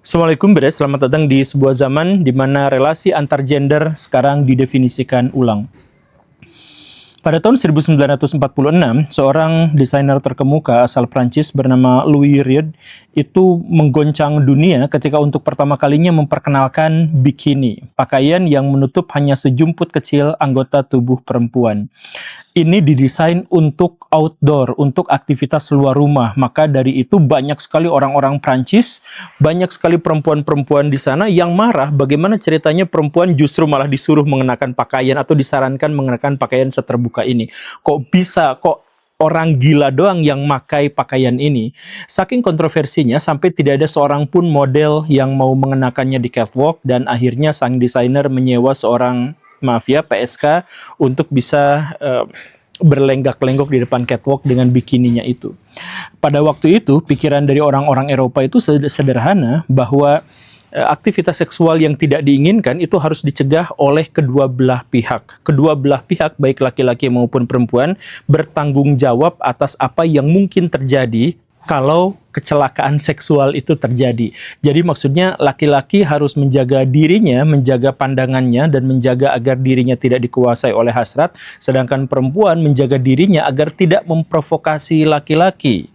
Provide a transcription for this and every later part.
Assalamualaikum Bre, selamat datang di sebuah zaman di mana relasi antar gender sekarang didefinisikan ulang. Pada tahun 1946, seorang desainer terkemuka asal Prancis bernama Louis Ried itu menggoncang dunia ketika untuk pertama kalinya memperkenalkan bikini, pakaian yang menutup hanya sejumput kecil anggota tubuh perempuan. Ini didesain untuk outdoor, untuk aktivitas luar rumah. Maka dari itu banyak sekali orang-orang Prancis, banyak sekali perempuan-perempuan di sana yang marah bagaimana ceritanya perempuan justru malah disuruh mengenakan pakaian atau disarankan mengenakan pakaian seterbuka ini. Kok bisa, kok orang gila doang yang pakai pakaian ini? Saking kontroversinya sampai tidak ada seorang pun model yang mau mengenakannya di catwalk, dan akhirnya sang desainer menyewa seorang PSK untuk bisa berlenggak-lenggok di depan catwalk dengan bikininya itu. Pada waktu itu, pikiran dari orang-orang Eropa itu sederhana bahwa aktivitas seksual yang tidak diinginkan itu harus dicegah oleh kedua belah pihak. Kedua belah pihak, baik laki-laki maupun perempuan, bertanggung jawab atas apa yang mungkin terjadi kalau kecelakaan seksual itu terjadi. Jadi maksudnya laki-laki harus menjaga dirinya, menjaga pandangannya, dan menjaga agar dirinya tidak dikuasai oleh hasrat, sedangkan perempuan menjaga dirinya agar tidak memprovokasi laki-laki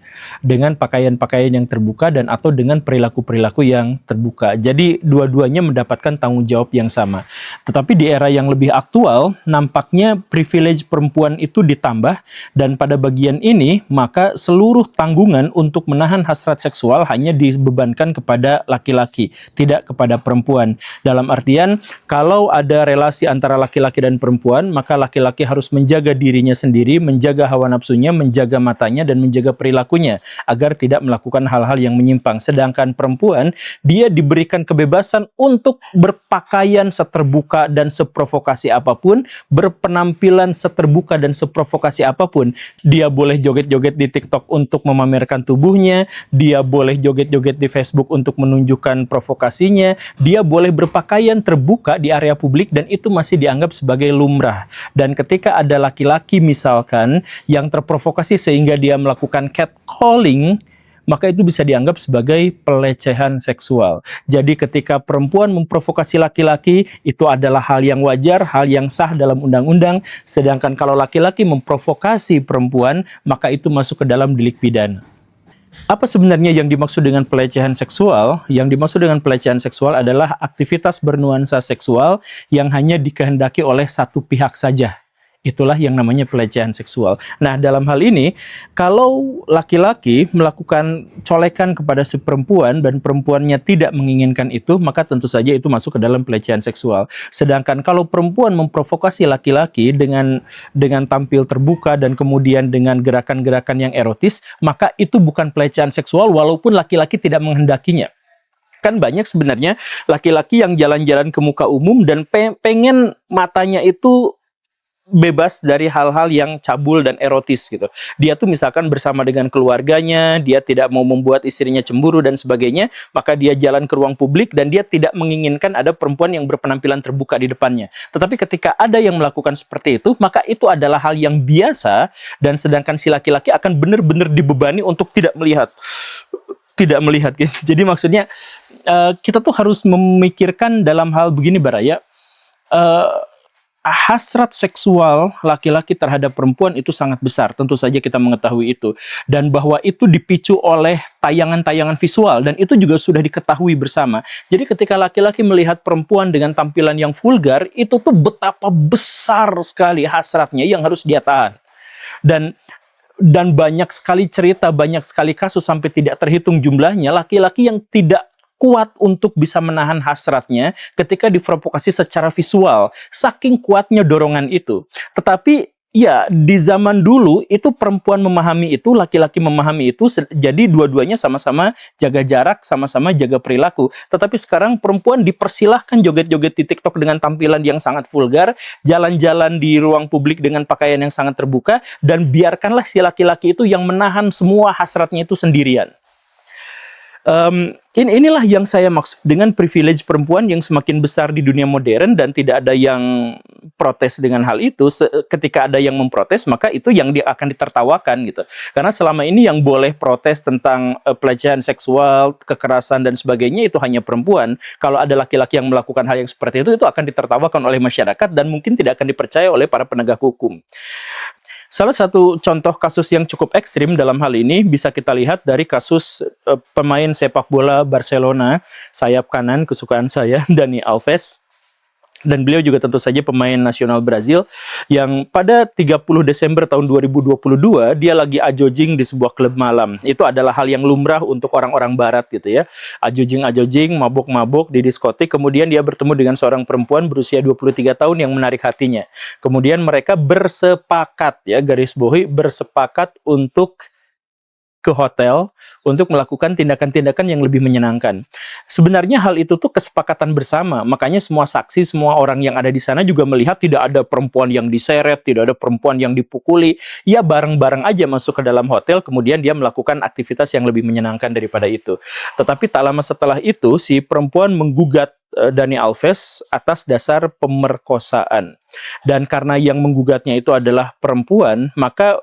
dengan pakaian-pakaian yang terbuka dan atau dengan perilaku-perilaku yang terbuka. Jadi dua-duanya mendapatkan tanggung jawab yang sama. Tetapi di era yang lebih aktual, nampaknya privilege perempuan itu ditambah, dan pada bagian ini maka seluruh tanggungan untuk menahan hasrat seksual hanya dibebankan kepada laki-laki, tidak kepada perempuan. Dalam artian, kalau ada relasi antara laki-laki dan perempuan, maka laki-laki harus menjaga dirinya sendiri, menjaga hawa nafsunya, menjaga matanya, dan menjaga perilakunya agar tidak melakukan hal-hal yang menyimpang. Sedangkan perempuan, dia diberikan kebebasan untuk berpakaian seterbuka dan seprovokasi apapun, berpenampilan seterbuka dan seprovokasi apapun. Dia boleh joget-joget di TikTok untuk memamerkan tubuhnya, dia boleh joget-joget di Facebook untuk menunjukkan provokasinya, dia boleh berpakaian terbuka di area publik dan itu masih dianggap sebagai lumrah. Dan ketika ada laki-laki misalkan yang terprovokasi sehingga dia melakukan catcalling, maka itu bisa dianggap sebagai pelecehan seksual. Jadi ketika perempuan memprovokasi laki-laki, itu adalah hal yang wajar, hal yang sah dalam undang-undang. Sedangkan kalau laki-laki memprovokasi perempuan, maka itu masuk ke dalam delik pidana. Apa sebenarnya yang dimaksud dengan pelecehan seksual? Yang dimaksud dengan pelecehan seksual adalah aktivitas bernuansa seksual yang hanya dikehendaki oleh satu pihak saja. Itulah yang namanya pelecehan seksual. Nah, dalam hal ini, kalau laki-laki melakukan colekan kepada si perempuan dan perempuannya tidak menginginkan itu, maka tentu saja itu masuk ke dalam pelecehan seksual. Sedangkan kalau perempuan memprovokasi laki-laki dengan tampil terbuka dan kemudian dengan gerakan-gerakan yang erotis, maka itu bukan pelecehan seksual walaupun laki-laki tidak menghendakinya. Kan banyak sebenarnya laki-laki yang jalan-jalan ke muka umum dan pengen matanya itu bebas dari hal-hal yang cabul dan erotis gitu. Dia tuh misalkan bersama dengan keluarganya, dia tidak mau membuat istrinya cemburu dan sebagainya, maka dia jalan ke ruang publik dan dia tidak menginginkan ada perempuan yang berpenampilan terbuka di depannya. Tetapi ketika ada yang melakukan seperti itu, maka itu adalah hal yang biasa, dan sedangkan si laki-laki akan benar-benar dibebani untuk tidak melihat gitu. Jadi maksudnya kita tuh harus memikirkan dalam hal begini Baraya. Hasrat seksual laki-laki terhadap perempuan itu sangat besar, tentu saja kita mengetahui itu, dan bahwa itu dipicu oleh tayangan-tayangan visual, dan itu juga sudah diketahui bersama. Jadi ketika laki-laki melihat perempuan dengan tampilan yang vulgar, itu tuh betapa besar sekali hasratnya yang harus dia tahan. Dan banyak sekali cerita, banyak sekali kasus sampai tidak terhitung jumlahnya, laki-laki yang tidak kuat untuk bisa menahan hasratnya ketika diprovokasi secara visual, saking kuatnya dorongan itu. Tetapi ya, di zaman dulu itu perempuan memahami itu, laki-laki memahami itu, jadi dua-duanya sama-sama jaga jarak, sama-sama jaga perilaku. Tetapi sekarang perempuan dipersilahkan joget-joget di TikTok dengan tampilan yang sangat vulgar, jalan-jalan di ruang publik dengan pakaian yang sangat terbuka, dan biarkanlah si laki-laki itu yang menahan semua hasratnya itu sendirian. Inilah yang saya maksud dengan privilege perempuan yang semakin besar di dunia modern dan tidak ada yang protes dengan hal itu. Ketika ada yang memprotes, maka itu yang akan ditertawakan gitu. Karena selama ini yang boleh protes tentang pelecehan seksual, kekerasan dan sebagainya itu hanya perempuan. Kalau ada laki-laki yang melakukan hal yang seperti itu akan ditertawakan oleh masyarakat dan mungkin tidak akan dipercaya oleh para penegak hukum. Salah satu contoh kasus yang cukup ekstrim dalam hal ini bisa kita lihat dari kasus pemain sepak bola Barcelona, sayap kanan kesukaan saya, Dani Alves. Dan beliau juga tentu saja pemain nasional Brazil yang pada 30 Desember tahun 2022 dia lagi ajojing di sebuah klub malam. Itu adalah hal yang lumrah untuk orang-orang barat gitu ya. Ajojing, mabuk-mabuk di diskotik, kemudian dia bertemu dengan seorang perempuan berusia 23 tahun yang menarik hatinya. Kemudian mereka bersepakat ya, garis bawahi bersepakat untuk ke hotel untuk melakukan tindakan-tindakan yang lebih menyenangkan. Sebenarnya hal itu tuh kesepakatan bersama, makanya semua saksi, semua orang yang ada di sana juga melihat tidak ada perempuan yang diseret, tidak ada perempuan yang dipukuli, ya bareng-bareng aja masuk ke dalam hotel, kemudian dia melakukan aktivitas yang lebih menyenangkan daripada itu. Tetapi tak lama setelah itu, si perempuan menggugat Dani Alves atas dasar pemerkosaan. Dan karena yang menggugatnya itu adalah perempuan, maka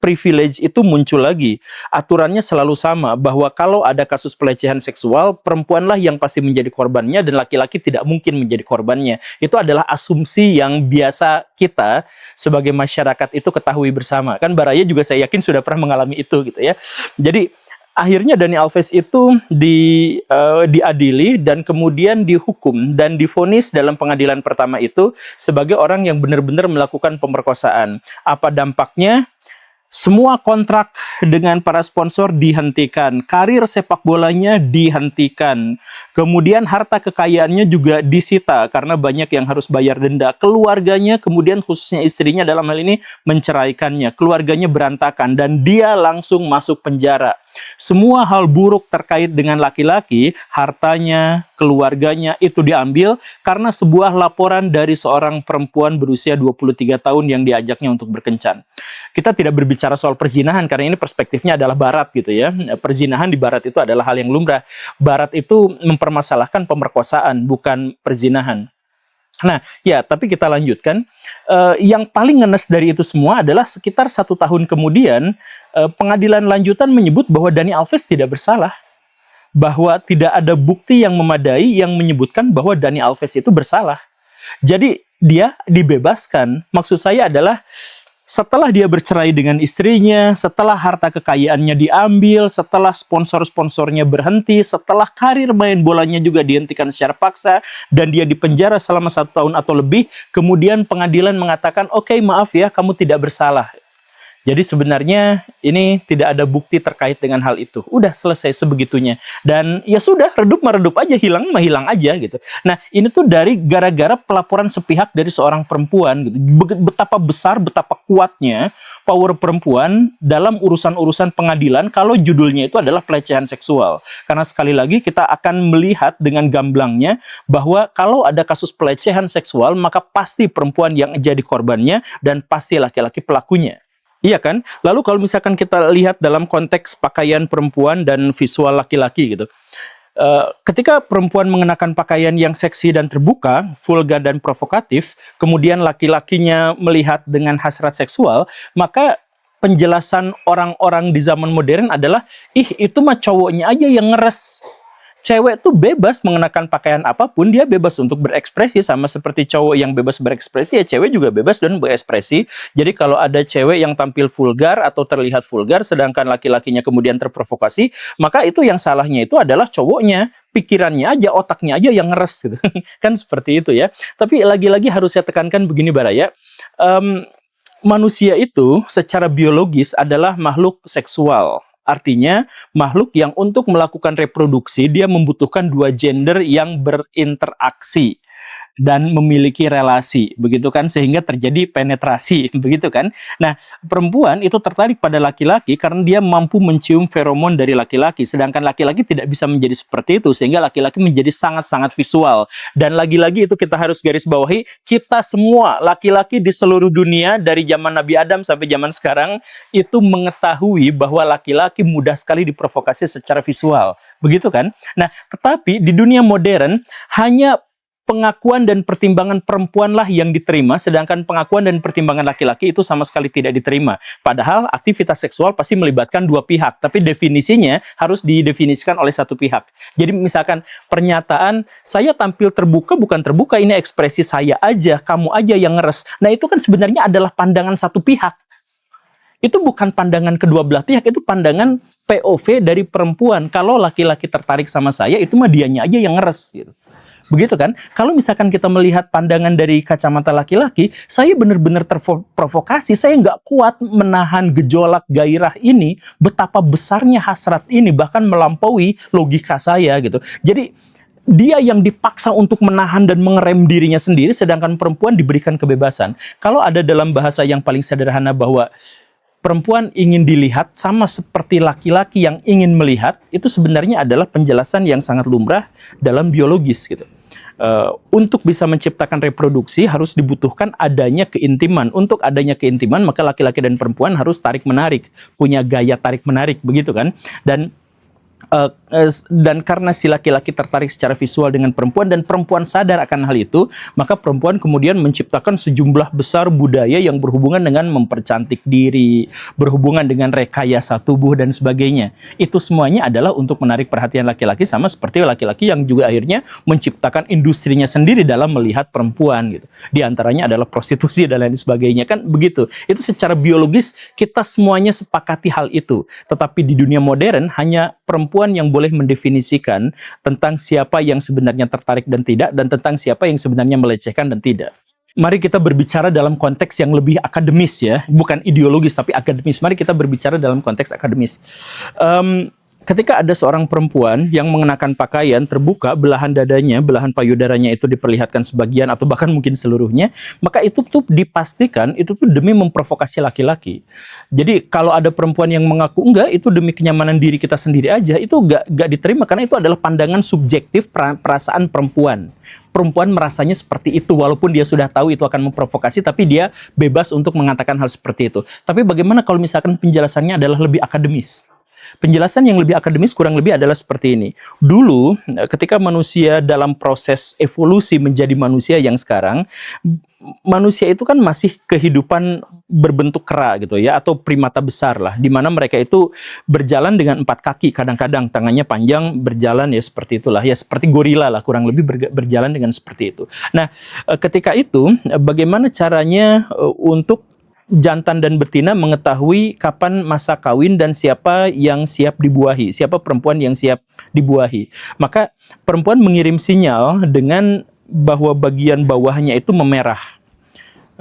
privilege itu muncul lagi. Aturannya selalu sama, bahwa kalau ada kasus pelecehan seksual, perempuanlah yang pasti menjadi korbannya dan laki-laki tidak mungkin menjadi korbannya. Itu adalah asumsi yang biasa kita sebagai masyarakat itu ketahui bersama. Kan Baraya juga saya yakin sudah pernah mengalami itu gitu ya. Jadi akhirnya Dani Alves itu diadili dan kemudian dihukum dan divonis dalam pengadilan pertama itu sebagai orang yang benar-benar melakukan pemerkosaan. Apa dampaknya? Semua kontrak dengan para sponsor dihentikan, karir sepak bolanya dihentikan, kemudian harta kekayaannya juga disita karena banyak yang harus bayar denda. Keluarganya, kemudian khususnya istrinya dalam hal ini menceraikannya, keluarganya berantakan dan dia langsung masuk penjara. Semua hal buruk terkait dengan laki-laki, hartanya, keluarganya itu diambil karena sebuah laporan dari seorang perempuan berusia 23 tahun yang diajaknya untuk berkencan. Kita tidak berbicara soal perzinahan karena ini perspektifnya adalah barat gitu ya. Perzinahan di barat itu adalah hal yang lumrah. Barat itu mempermasalahkan pemerkosaan, bukan perzinahan. Nah, ya, tapi kita lanjutkan. Yang paling ngenes dari itu semua adalah sekitar 1 tahun kemudian, pengadilan lanjutan menyebut bahwa Dani Alves tidak bersalah. Bahwa tidak ada bukti yang memadai yang menyebutkan bahwa Dani Alves itu bersalah. Jadi, dia dibebaskan. Maksud saya adalah, setelah dia bercerai dengan istrinya, setelah harta kekayaannya diambil, setelah sponsor-sponsornya berhenti, setelah karir main bolanya juga dihentikan secara paksa, dan dia dipenjara selama 1 tahun atau lebih, kemudian pengadilan mengatakan, oke, maaf ya, kamu tidak bersalah. Jadi sebenarnya ini tidak ada bukti terkait dengan hal itu. Udah selesai sebegitunya. Dan ya sudah, redup mah redup aja, hilang mah hilang aja gitu. Nah, ini tuh dari gara-gara pelaporan sepihak dari seorang perempuan gitu. Betapa besar, betapa kuatnya power perempuan dalam urusan-urusan pengadilan kalau judulnya itu adalah pelecehan seksual. Karena sekali lagi kita akan melihat dengan gamblangnya bahwa kalau ada kasus pelecehan seksual, maka pasti perempuan yang jadi korbannya dan pasti laki-laki pelakunya. Iya kan? Lalu kalau misalkan kita lihat dalam konteks pakaian perempuan dan visual laki-laki gitu. Ketika perempuan mengenakan pakaian yang seksi dan terbuka, vulgar dan provokatif, kemudian laki-lakinya melihat dengan hasrat seksual, maka penjelasan orang-orang di zaman modern adalah, itu mah cowoknya aja yang ngeres. Cewek tuh bebas mengenakan pakaian apapun, dia bebas untuk berekspresi sama seperti cowok yang bebas berekspresi, ya cewek juga bebas dan berekspresi. Jadi kalau ada cewek yang tampil vulgar atau terlihat vulgar, sedangkan laki-lakinya kemudian terprovokasi, maka itu yang salahnya itu adalah cowoknya, pikirannya aja, otaknya aja yang ngeres gitu. Kan seperti itu ya. Tapi lagi-lagi harus saya tekankan begini Baraya, manusia itu secara biologis adalah makhluk seksual. Artinya, makhluk yang untuk melakukan reproduksi, dia membutuhkan 2 gender yang berinteraksi. dan memiliki relasi, begitu kan, sehingga terjadi penetrasi, begitu kan. Nah, perempuan itu tertarik pada laki-laki karena dia mampu mencium feromon dari laki-laki, sedangkan laki-laki tidak bisa menjadi seperti itu, sehingga laki-laki menjadi sangat-sangat visual. Dan lagi-lagi itu kita harus garis bawahi, kita semua laki-laki di seluruh dunia dari zaman Nabi Adam sampai zaman sekarang itu mengetahui bahwa laki-laki mudah sekali diprovokasi secara visual, begitu kan. Nah, tetapi di dunia modern hanya pengakuan dan pertimbangan perempuanlah yang diterima, sedangkan pengakuan dan pertimbangan laki-laki itu sama sekali tidak diterima. Padahal aktivitas seksual pasti melibatkan dua pihak, tapi definisinya harus didefinisikan oleh satu pihak. Jadi misalkan pernyataan, saya tampil terbuka, bukan terbuka, ini ekspresi saya aja, kamu aja yang ngeres. Nah, itu kan sebenarnya adalah pandangan satu pihak. Itu bukan pandangan kedua belah pihak, itu pandangan POV dari perempuan. Kalau laki-laki tertarik sama saya, itu mah dianya aja yang ngeres gitu. Begitu kan? Kalau misalkan kita melihat pandangan dari kacamata laki-laki, saya benar-benar terprovokasi, saya nggak kuat menahan gejolak gairah ini, betapa besarnya hasrat ini, bahkan melampaui logika saya gitu. Jadi, dia yang dipaksa untuk menahan dan mengerem dirinya sendiri, sedangkan perempuan diberikan kebebasan. Kalau ada dalam bahasa yang paling sederhana bahwa perempuan ingin dilihat sama seperti laki-laki yang ingin melihat, itu sebenarnya adalah penjelasan yang sangat lumrah dalam biologis gitu. Untuk bisa menciptakan reproduksi harus dibutuhkan adanya keintiman. Untuk adanya keintiman maka laki-laki dan perempuan harus tarik-menarik, punya gaya tarik-menarik, begitu kan? Dan karena si laki-laki tertarik secara visual dengan perempuan dan perempuan sadar akan hal itu, maka perempuan kemudian menciptakan sejumlah besar budaya yang berhubungan dengan mempercantik diri, berhubungan dengan rekayasa tubuh dan sebagainya. Itu semuanya adalah untuk menarik perhatian laki-laki, sama seperti laki-laki yang juga akhirnya menciptakan industrinya sendiri dalam melihat perempuan gitu. Di antaranya adalah prostitusi dan lain sebagainya, kan begitu. Itu secara biologis kita semuanya sepakati hal itu. Tetapi di dunia modern hanya perempuan yang boleh mendefinisikan tentang siapa yang sebenarnya tertarik dan tidak, dan tentang siapa yang sebenarnya melecehkan dan tidak. Mari kita berbicara dalam konteks yang lebih akademis ya, bukan ideologis tapi akademis. Mari kita berbicara dalam konteks akademis. Ketika ada seorang perempuan yang mengenakan pakaian terbuka, belahan dadanya, belahan payudaranya itu diperlihatkan sebagian atau bahkan mungkin seluruhnya, maka itu tuh dipastikan itu tuh demi memprovokasi laki-laki. Jadi kalau ada perempuan yang mengaku enggak, itu demi kenyamanan diri kita sendiri aja, itu enggak diterima karena itu adalah pandangan subjektif perasaan perempuan. Perempuan merasanya seperti itu, walaupun dia sudah tahu itu akan memprovokasi, tapi dia bebas untuk mengatakan hal seperti itu. Tapi bagaimana kalau misalkan penjelasannya adalah lebih akademis? Penjelasan yang lebih akademis kurang lebih adalah seperti ini. Dulu, ketika manusia dalam proses evolusi menjadi manusia yang sekarang, manusia itu kan masih kehidupan berbentuk kera gitu ya, atau primata besar lah, di mana mereka itu berjalan dengan 4 kaki, kadang-kadang tangannya panjang, berjalan ya seperti itulah, ya seperti gorila lah, kurang lebih berjalan dengan seperti itu. Nah, ketika itu bagaimana caranya untuk jantan dan betina mengetahui kapan masa kawin dan siapa yang siap dibuahi, siapa perempuan yang siap dibuahi. Maka perempuan mengirim sinyal dengan bahwa bagian bawahnya itu memerah.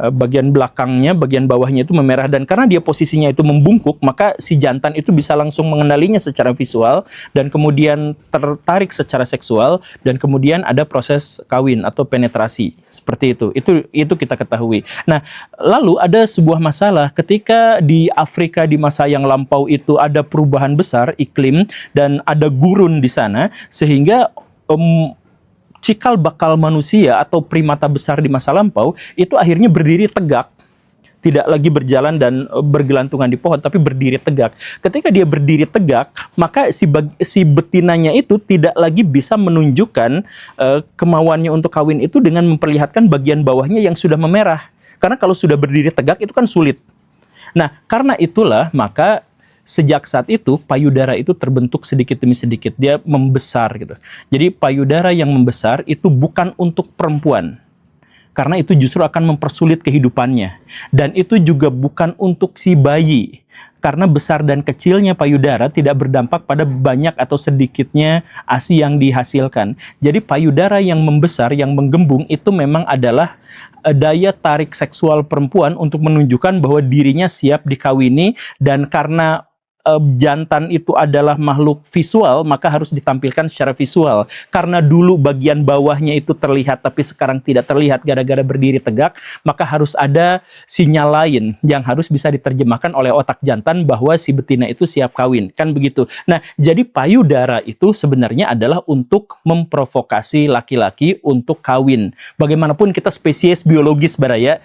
Bagian belakangnya, bagian bawahnya itu memerah, dan karena dia posisinya itu membungkuk, maka si jantan itu bisa langsung mengenalinya secara visual dan kemudian tertarik secara seksual, dan kemudian ada proses kawin atau penetrasi seperti itu. Itu kita ketahui. Nah, lalu ada sebuah masalah ketika di Afrika di masa yang lampau itu ada perubahan besar iklim dan ada gurun di sana, sehingga cikal bakal manusia atau primata besar di masa lampau itu akhirnya berdiri tegak, tidak lagi berjalan dan bergelantungan di pohon, tapi berdiri tegak. Ketika dia berdiri tegak, maka si betinanya itu tidak lagi bisa menunjukkan kemauannya untuk kawin itu dengan memperlihatkan bagian bawahnya yang sudah memerah. Karena kalau sudah berdiri tegak itu kan sulit. Nah, karena itulah maka sejak saat itu payudara itu terbentuk sedikit demi sedikit, dia membesar gitu. Jadi payudara yang membesar itu bukan untuk perempuan, karena itu justru akan mempersulit kehidupannya. Dan itu juga bukan untuk si bayi, karena besar dan kecilnya payudara tidak berdampak pada banyak atau sedikitnya ASI yang dihasilkan. Jadi payudara yang membesar, yang menggembung itu memang adalah daya tarik seksual perempuan untuk menunjukkan bahwa dirinya siap dikawini, dan karena jantan itu adalah makhluk visual, maka harus ditampilkan secara visual. Karena dulu bagian bawahnya itu terlihat tapi sekarang tidak terlihat gara-gara berdiri tegak, maka harus ada sinyal lain yang harus bisa diterjemahkan oleh otak jantan bahwa si betina itu siap kawin, kan begitu. Nah, jadi payudara itu sebenarnya adalah untuk memprovokasi laki-laki untuk kawin. Bagaimanapun kita spesies biologis, Baraya,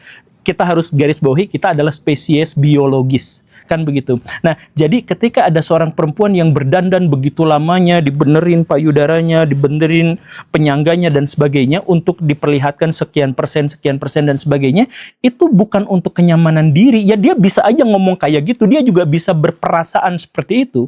kita harus garis bawahi, kita adalah spesies biologis. Kan begitu. Nah, jadi ketika ada seorang perempuan yang berdandan begitu lamanya, dibenerin payudaranya, dibenerin penyangganya dan sebagainya untuk diperlihatkan sekian persen dan sebagainya, itu bukan untuk kenyamanan diri. Ya dia bisa aja ngomong kayak gitu, dia juga bisa berperasaan seperti itu.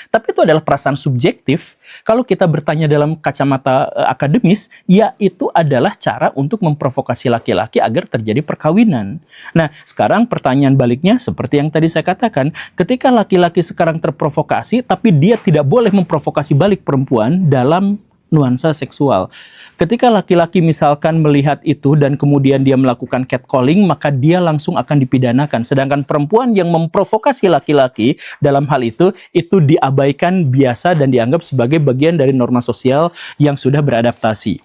Tapi itu adalah perasaan subjektif. Kalau kita bertanya dalam kacamata akademis, ya itu adalah cara untuk memprovokasi laki-laki agar terjadi perkawinan. Nah, sekarang pertanyaan baliknya seperti yang tadi saya katakan, ketika laki-laki sekarang terprovokasi, tapi dia tidak boleh memprovokasi balik perempuan dalam nuansa seksual. Ketika laki-laki misalkan melihat itu dan kemudian dia melakukan catcalling, maka dia langsung akan dipidanakan. Sedangkan perempuan yang memprovokasi laki-laki dalam hal itu diabaikan biasa dan dianggap sebagai bagian dari norma sosial yang sudah beradaptasi.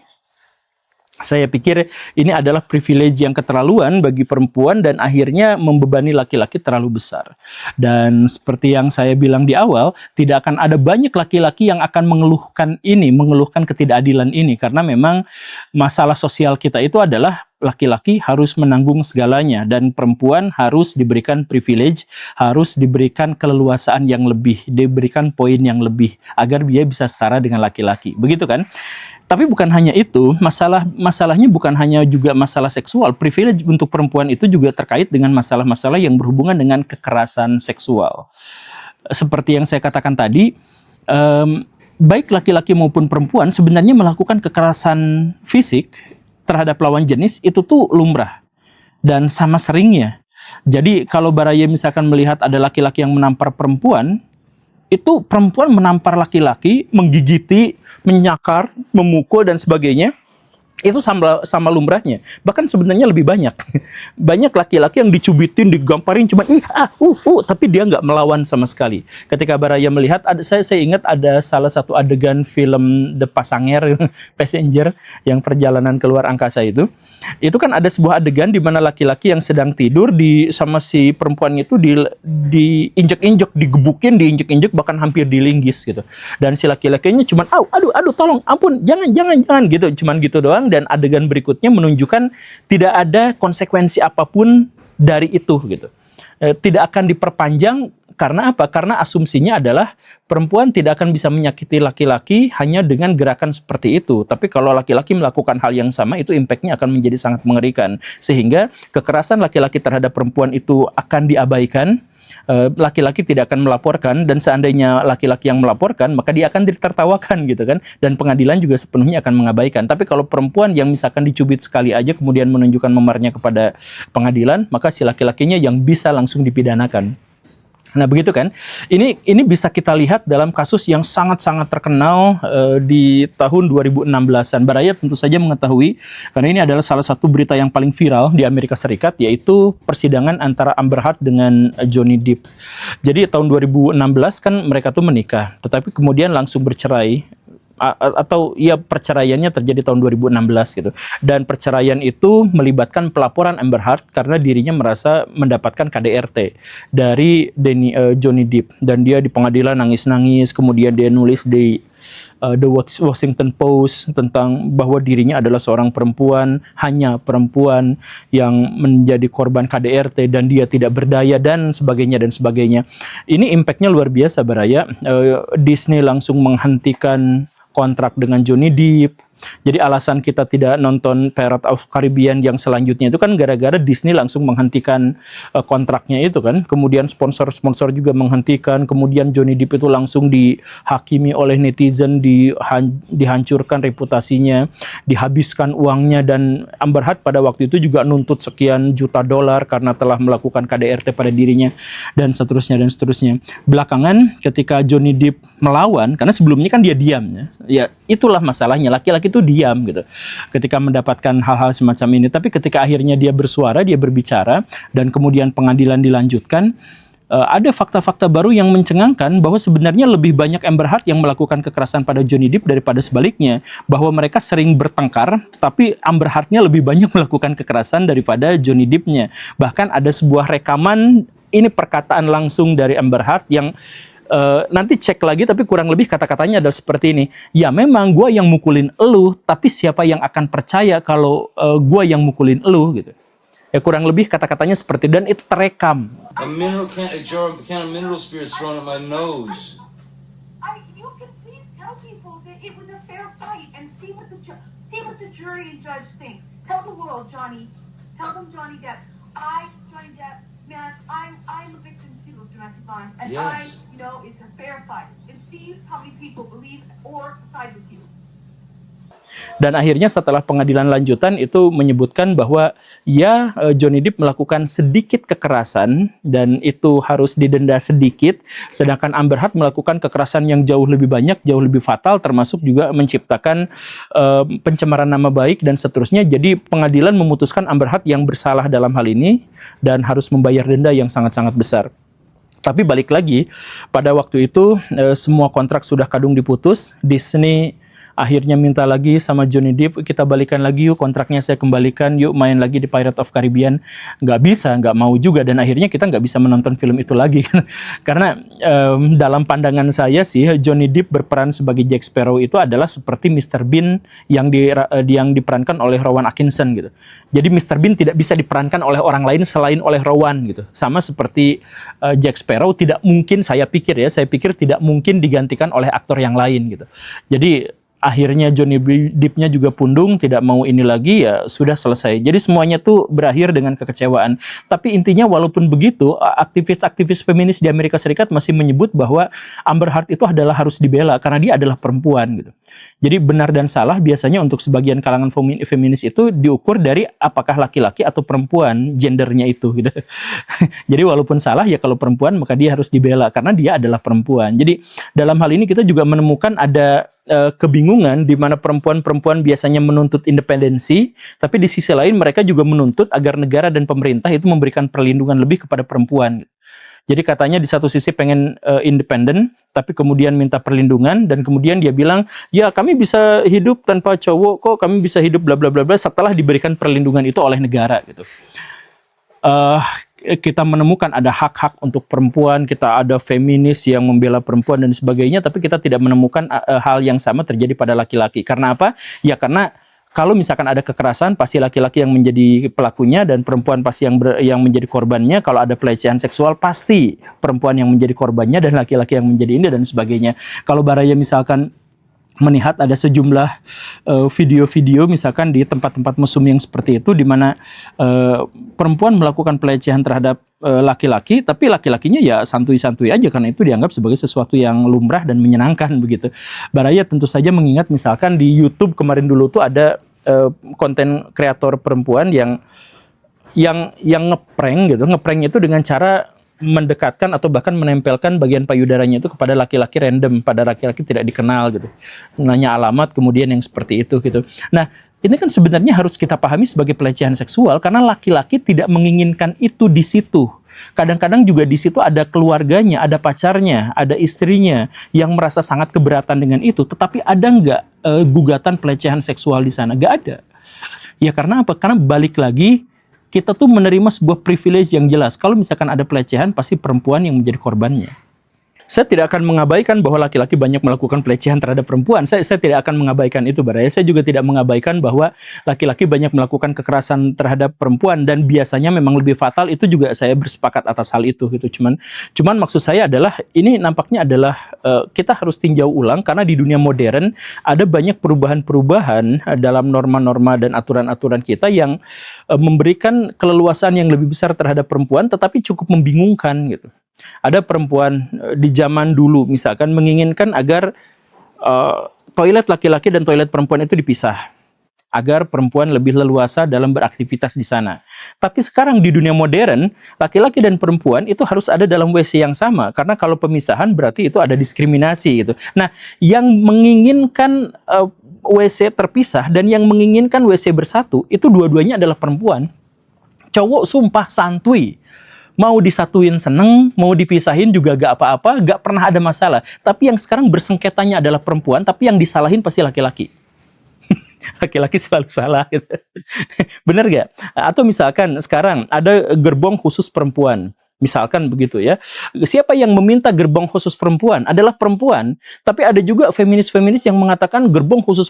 Saya pikir ini adalah privilege yang keterlaluan bagi perempuan dan akhirnya membebani laki-laki terlalu besar. Dan seperti yang saya bilang di awal, tidak akan ada banyak laki-laki yang akan mengeluhkan ketidakadilan ini. Karena memang masalah sosial kita itu adalah laki-laki harus menanggung segalanya dan perempuan harus diberikan privilege, harus diberikan keleluasaan yang lebih, diberikan poin yang lebih agar dia bisa setara dengan laki-laki. Begitu kan? Tapi bukan hanya itu, masalahnya bukan hanya juga masalah seksual. Privilege untuk perempuan itu juga terkait dengan masalah-masalah yang berhubungan dengan kekerasan seksual. Seperti yang saya katakan tadi, baik laki-laki maupun perempuan sebenarnya melakukan kekerasan fisik terhadap lawan jenis itu tuh lumrah dan sama seringnya. Jadi kalau Baraya misalkan melihat ada laki-laki yang menampar perempuan, itu perempuan menampar laki-laki, menggigiti, menyakar, memukul dan sebagainya, itu sama lumrahnya. Bahkan sebenarnya lebih banyak. Banyak laki-laki yang dicubitin, digamparin, cuma tapi dia nggak melawan sama sekali. Ketika Baraya melihat, saya ingat ada salah satu adegan film The Passenger yang perjalanan keluar angkasa itu. Itu kan ada sebuah adegan di mana laki-laki yang sedang tidur sama si perempuan itu diinjek-injek, digebukin, diinjek-injek, bahkan hampir dilinggis gitu. Dan si laki-lakinya cuman aduh tolong, ampun, jangan gitu, cuman gitu doang. Dan adegan berikutnya menunjukkan tidak ada konsekuensi apapun dari itu gitu. Tidak akan diperpanjang. Karena apa? Karena asumsinya adalah perempuan tidak akan bisa menyakiti laki-laki hanya dengan gerakan seperti itu. Tapi kalau laki-laki melakukan hal yang sama, itu impact-nya akan menjadi sangat mengerikan. Sehingga kekerasan laki-laki terhadap perempuan itu akan diabaikan. Laki-laki tidak akan melaporkan, dan seandainya laki-laki yang melaporkan, maka dia akan ditertawakan gitu kan. Dan pengadilan juga sepenuhnya akan mengabaikan. Tapi kalau perempuan yang misalkan dicubit sekali aja kemudian menunjukkan memarnya kepada pengadilan, maka si laki-lakinya yang bisa langsung dipidanakan. Nah begitu kan, ini bisa kita lihat dalam kasus yang sangat-sangat terkenal di tahun 2016-an. Baraya tentu saja mengetahui, karena ini adalah salah satu berita yang paling viral di Amerika Serikat, yaitu persidangan antara Amber Heard dengan Johnny Depp. Jadi tahun 2016 kan mereka tuh menikah, tetapi kemudian langsung bercerai. Atau ya perceraiannya terjadi tahun 2016 gitu. Dan perceraian itu melibatkan pelaporan Amber Heard karena dirinya merasa mendapatkan KDRT dari Johnny Depp, dan dia di pengadilan nangis-nangis, kemudian dia nulis di The Washington Post tentang bahwa dirinya adalah seorang perempuan, hanya perempuan yang menjadi korban KDRT dan dia tidak berdaya dan sebagainya dan sebagainya. Ini impactnya luar biasa Baraya. Disney langsung menghentikan kontrak dengan Johnny Depp. Jadi alasan kita tidak nonton Pirates of Caribbean yang selanjutnya itu kan gara-gara Disney langsung menghentikan kontraknya itu kan. Kemudian sponsor-sponsor juga menghentikan. Kemudian Johnny Depp itu langsung dihakimi oleh netizen, dihancurkan reputasinya, dihabiskan uangnya. Dan Amber Heard pada waktu itu juga nuntut sekian juta dolar karena telah melakukan KDRT pada dirinya, dan seterusnya dan seterusnya. Belakangan ketika Johnny Depp melawan, karena sebelumnya kan dia diam ya itulah masalahnya, laki-laki itu diam gitu ketika mendapatkan hal-hal semacam ini. Tapi ketika akhirnya dia bersuara, dia berbicara, dan kemudian pengadilan dilanjutkan, ada fakta-fakta baru yang mencengangkan bahwa sebenarnya lebih banyak Amber Heard yang melakukan kekerasan pada Johnny Depp daripada sebaliknya. Bahwa mereka sering bertengkar, tapi Amber Heard-nya lebih banyak melakukan kekerasan daripada Johnny Depp-nya. Bahkan ada sebuah rekaman, ini perkataan langsung dari Amber Heard yang nanti cek lagi, tapi kurang lebih kata-katanya adalah seperti ini. Ya memang gue yang mukulin elu, tapi siapa yang akan percaya kalau gue yang mukulin elu gitu. Ya kurang lebih kata-katanya seperti, dan itu terekam. A jar of mineral spirits thrown at my nose. You can please tell people that it was a fair fight and see what the jury and judge think. Tell the world, Johnny. Tell them, Johnny Depp. Johnny Depp, man, I'm a victim too of domestic violence, and yes. It's a fair fight. And see how many people believe or side with you. Dan akhirnya setelah pengadilan lanjutan itu menyebutkan bahwa ya Johnny Depp melakukan sedikit kekerasan dan itu harus didenda sedikit, sedangkan Amber Heard melakukan kekerasan yang jauh lebih banyak, jauh lebih fatal, termasuk juga menciptakan pencemaran nama baik dan seterusnya. Jadi pengadilan memutuskan Amber Heard yang bersalah dalam hal ini dan harus membayar denda yang sangat-sangat besar. Tapi balik lagi, pada waktu itu semua kontrak sudah kadung diputus. Disney akhirnya minta lagi sama Johnny Depp, kita balikan lagi yuk, kontraknya saya kembalikan, yuk main lagi di Pirates of Caribbean. Nggak bisa, nggak mau juga, dan akhirnya kita nggak bisa menonton film itu lagi. Karena dalam pandangan saya sih, Johnny Depp berperan sebagai Jack Sparrow itu adalah seperti Mr. Bean yang diperankan oleh Rowan Atkinson gitu. Jadi Mr. Bean tidak bisa diperankan oleh orang lain selain oleh Rowan gitu. Sama seperti Jack Sparrow tidak mungkin, saya pikir tidak mungkin digantikan oleh aktor yang lain gitu. Jadi akhirnya Johnny Depp-nya juga pundung, tidak mau ini lagi, ya sudah selesai. Jadi semuanya tuh berakhir dengan kekecewaan. Tapi intinya walaupun begitu, aktivis-aktivis feminis di Amerika Serikat masih menyebut bahwa Amber Heard itu adalah harus dibela karena dia adalah perempuan gitu. Jadi benar dan salah biasanya untuk sebagian kalangan feminis itu diukur dari apakah laki-laki atau perempuan gendernya itu gitu. Jadi walaupun salah ya kalau perempuan maka dia harus dibela karena dia adalah perempuan. Jadi dalam hal ini kita juga menemukan ada kebingungan di mana perempuan-perempuan biasanya menuntut independensi, tapi di sisi lain mereka juga menuntut agar negara dan pemerintah itu memberikan perlindungan lebih kepada perempuan. Jadi katanya di satu sisi pengen independen, tapi kemudian minta perlindungan, dan kemudian dia bilang, ya kami bisa hidup tanpa cowok kok, kami bisa hidup bla bla bla bla setelah diberikan perlindungan itu oleh negara gitu. Kita menemukan ada hak-hak untuk perempuan, kita ada feminis yang membela perempuan dan sebagainya, tapi kita tidak menemukan hal yang sama terjadi pada laki-laki. Karena apa? Ya karena kalau misalkan ada kekerasan, pasti laki-laki yang menjadi pelakunya dan perempuan pasti yang menjadi korbannya. Kalau ada pelecehan seksual, pasti perempuan yang menjadi korbannya dan laki-laki yang menjadi ini dan sebagainya. Kalau Baraya misalkan melihat ada sejumlah video-video misalkan di tempat-tempat mesum yang seperti itu, di mana perempuan melakukan pelecehan terhadap laki-laki, tapi laki-lakinya ya santuy-santuy aja karena itu dianggap sebagai sesuatu yang lumrah dan menyenangkan begitu. Baraya tentu saja mengingat misalkan di YouTube kemarin dulu tuh ada konten kreator perempuan yang ngeprank gitu. Ngeprank itu dengan cara mendekatkan atau bahkan menempelkan bagian payudaranya itu kepada laki-laki random, pada laki-laki tidak dikenal gitu. Nanya alamat kemudian yang seperti itu gitu. Nah, ini kan sebenarnya harus kita pahami sebagai pelecehan seksual karena laki-laki tidak menginginkan itu di situ. Kadang-kadang juga di situ ada keluarganya, ada pacarnya, ada istrinya yang merasa sangat keberatan dengan itu. Tetapi ada nggak gugatan pelecehan seksual di sana? Nggak ada. Ya karena apa? Karena balik lagi, kita tuh menerima sebuah privilege yang jelas. Kalau misalkan ada pelecehan, pasti perempuan yang menjadi korbannya. Saya tidak akan mengabaikan bahwa laki-laki banyak melakukan pelecehan terhadap perempuan. Saya tidak akan mengabaikan itu, Baraya. Saya juga tidak mengabaikan bahwa laki-laki banyak melakukan kekerasan terhadap perempuan dan biasanya memang lebih fatal. Itu juga saya bersepakat atas hal itu gitu. Cuman maksud saya adalah ini nampaknya adalah kita harus tinjau ulang karena di dunia modern ada banyak perubahan-perubahan dalam norma-norma dan aturan-aturan kita yang memberikan keleluasaan yang lebih besar terhadap perempuan, tetapi cukup membingungkan gitu. Ada perempuan di zaman dulu misalkan menginginkan agar toilet laki-laki dan toilet perempuan itu dipisah agar perempuan lebih leluasa dalam beraktivitas di sana. Tapi sekarang di dunia modern, laki-laki dan perempuan itu harus ada dalam WC yang sama karena kalau pemisahan berarti itu ada diskriminasi gitu. Nah, yang menginginkan WC terpisah dan yang menginginkan WC bersatu itu dua-duanya adalah perempuan. Cowok sumpah santuy Mau disatuin seneng, mau dipisahin juga gak apa-apa, gak pernah ada masalah. Tapi yang sekarang bersengketanya adalah perempuan, tapi yang disalahin pasti laki-laki. Laki-laki selalu salah gitu. Bener gak? Atau misalkan sekarang ada gerbong khusus perempuan. Misalkan begitu ya. Siapa yang meminta gerbong khusus perempuan adalah perempuan. Tapi ada juga feminis-feminis yang mengatakan gerbong khusus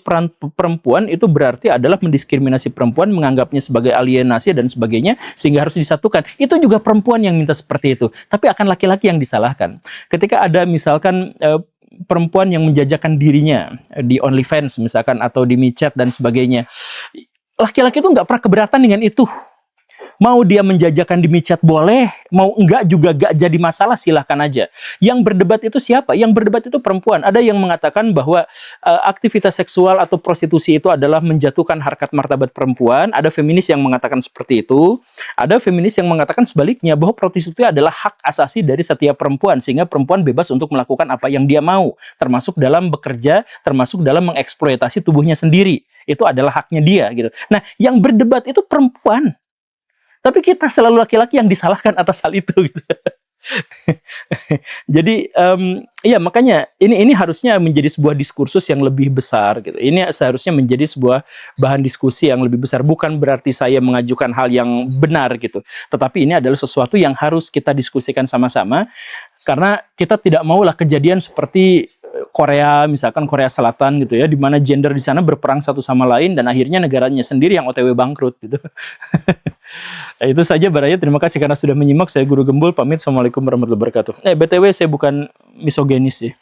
perempuan itu berarti adalah mendiskriminasi perempuan, menganggapnya sebagai alienasi dan sebagainya, sehingga harus disatukan. Itu juga perempuan yang minta seperti itu. Tapi akan laki-laki yang disalahkan. Ketika ada misalkan perempuan yang menjajakan dirinya di OnlyFans misalkan, atau di micet dan sebagainya, laki-laki itu nggak pernah keberatan dengan itu. Mau dia menjajakan di micet boleh, mau enggak juga gak jadi masalah, silahkan aja. Yang berdebat itu siapa? Yang berdebat itu perempuan. Ada yang mengatakan bahwa aktivitas seksual atau prostitusi itu adalah menjatuhkan harkat martabat perempuan. Ada feminis yang mengatakan seperti itu. Ada feminis yang mengatakan sebaliknya, bahwa prostitusi adalah hak asasi dari setiap perempuan, sehingga perempuan bebas untuk melakukan apa yang dia mau, termasuk dalam bekerja, termasuk dalam mengeksploitasi tubuhnya sendiri. Itu adalah haknya dia gitu. Nah, yang berdebat itu perempuan. Tapi kita selalu laki-laki yang disalahkan atas hal itu gitu. Jadi ya makanya ini harusnya menjadi sebuah diskursus yang lebih besar gitu. Ini seharusnya menjadi sebuah bahan diskusi yang lebih besar. Bukan berarti saya mengajukan hal yang benar gitu. Tetapi ini adalah sesuatu yang harus kita diskusikan sama-sama, karena kita tidak maulah kejadian seperti Korea, misalkan Korea Selatan gitu ya, di mana gender di sana berperang satu sama lain dan akhirnya negaranya sendiri yang OTW bangkrut gitu. Nah, itu saja Baraya, terima kasih karena sudah menyimak. Saya Guru Gembul pamit. Assalamualaikum warahmatullahi wabarakatuh. BTW saya bukan misogenis sih.